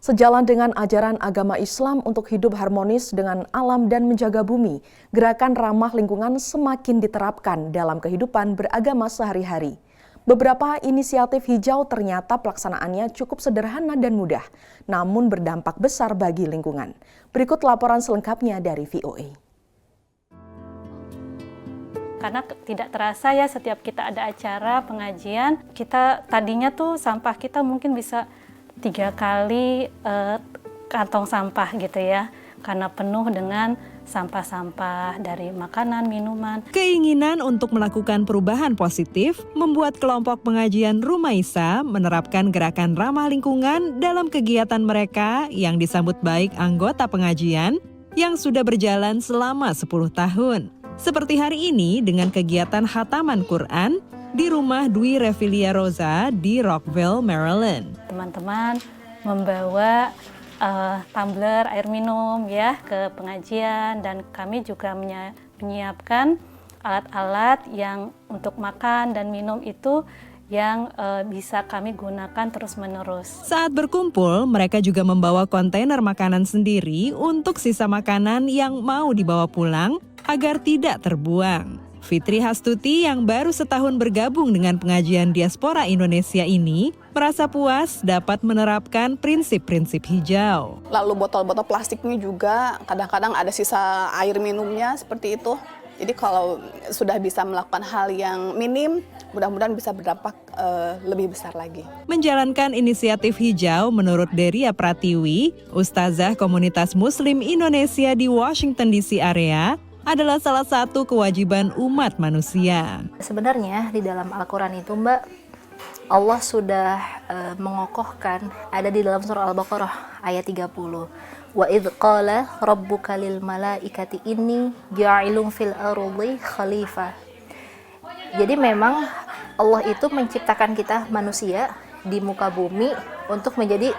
Sejalan dengan ajaran agama Islam untuk hidup harmonis dengan alam dan menjaga bumi, gerakan ramah lingkungan semakin diterapkan dalam kehidupan beragama sehari-hari. Beberapa inisiatif hijau ternyata pelaksanaannya cukup sederhana dan mudah, namun berdampak besar bagi lingkungan. Berikut laporan selengkapnya dari VOA. Karena tidak terasa ya, setiap kita ada acara pengajian, kita tadinya tuh sampah kita mungkin bisa 3 kali kantong sampah gitu ya, karena penuh dengan sampah-sampah dari makanan, minuman. Keinginan untuk melakukan perubahan positif membuat kelompok pengajian Rumaisa menerapkan gerakan ramah lingkungan dalam kegiatan mereka yang disambut baik anggota pengajian yang sudah berjalan selama 10 tahun. Seperti hari ini dengan kegiatan khataman Quran di rumah Dwi Revilia Rosa di Rockville, Maryland. Teman-teman membawa tumbler air minum ya ke pengajian, dan kami juga menyiapkan alat-alat yang untuk makan dan minum itu yang bisa kami gunakan terus-menerus. Saat berkumpul, mereka juga membawa kontainer makanan sendiri untuk sisa makanan yang mau dibawa pulang agar tidak terbuang. Fitri Hastuti yang baru setahun bergabung dengan pengajian diaspora Indonesia ini merasa puas dapat menerapkan prinsip-prinsip hijau. Lalu botol-botol plastiknya juga kadang-kadang ada sisa air minumnya seperti itu. Jadi kalau sudah bisa melakukan hal yang minim, mudah-mudahan bisa berdampak lebih besar lagi. Menjalankan inisiatif hijau menurut Deria Pratiwi, Ustazah Komunitas Muslim Indonesia di Washington DC area, adalah salah satu kewajiban umat manusia. Sebenarnya di dalam Al-Quran itu Mbak, Allah sudah mengokohkan, ada di dalam surah Al-Baqarah ayat 30. Wa idh qala rabbuka lil malaikati inni ja'ilun fil ardi khalifah. Jadi memang Allah itu menciptakan kita manusia di muka bumi untuk menjadi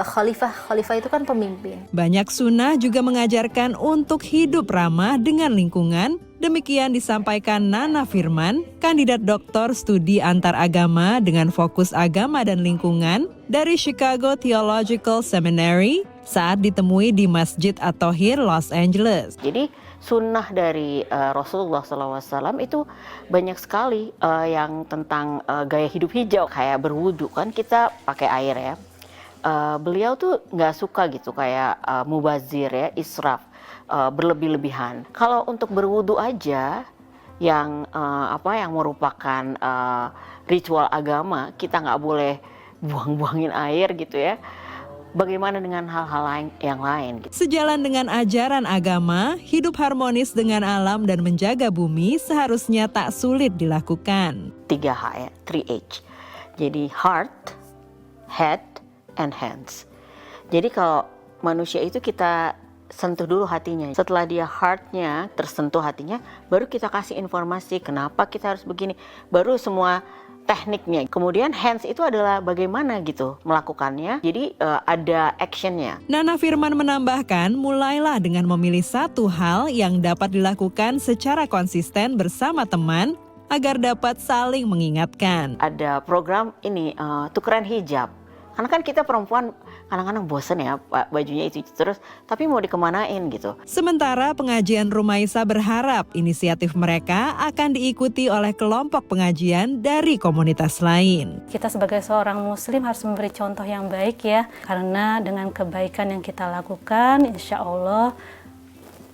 khalifah. Khalifah itu kan pemimpin. Banyak sunnah juga mengajarkan untuk hidup ramah dengan lingkungan. Demikian disampaikan Nana Firman, kandidat doktor studi antaragama dengan fokus agama dan lingkungan dari Chicago Theological Seminary saat ditemui di Masjid At-Thohir, Los Angeles. Jadi sunnah dari Rasulullah SAW itu banyak sekali yang tentang gaya hidup hijau. Kayak berwudu kan kita pakai air ya. Beliau tuh nggak suka gitu kayak mubazir ya, israf, berlebih-lebihan. Kalau untuk berwudu aja yang yang merupakan ritual agama, kita nggak boleh buang-buangin air gitu ya. Bagaimana dengan hal-hal yang lain? Sejalan dengan ajaran agama, hidup harmonis dengan alam dan menjaga bumi seharusnya tak sulit dilakukan. 3H ya, 3H. Jadi heart, head, and hands. Jadi kalau manusia itu kita sentuh dulu hatinya. Setelah dia heartnya tersentuh hatinya, baru kita kasih informasi kenapa kita harus begini. Baru semua tekniknya. Kemudian hands itu adalah bagaimana gitu melakukannya. Jadi ada actionnya. Nana Firman menambahkan, mulailah dengan memilih satu hal yang dapat dilakukan secara konsisten bersama teman agar dapat saling mengingatkan. Ada program ini tukeran hijab. Karena kan kita perempuan kadang-kadang bosen ya bajunya itu terus, tapi mau dikemanain gitu. Sementara pengajian Rumaisa berharap inisiatif mereka akan diikuti oleh kelompok pengajian dari komunitas lain. Kita sebagai seorang muslim harus memberi contoh yang baik ya, karena dengan kebaikan yang kita lakukan, insya Allah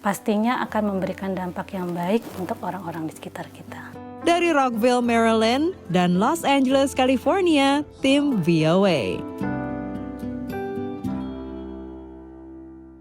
pastinya akan memberikan dampak yang baik untuk orang-orang di sekitar kita. Dari Rockville, Maryland dan Los Angeles, California, tim VOA.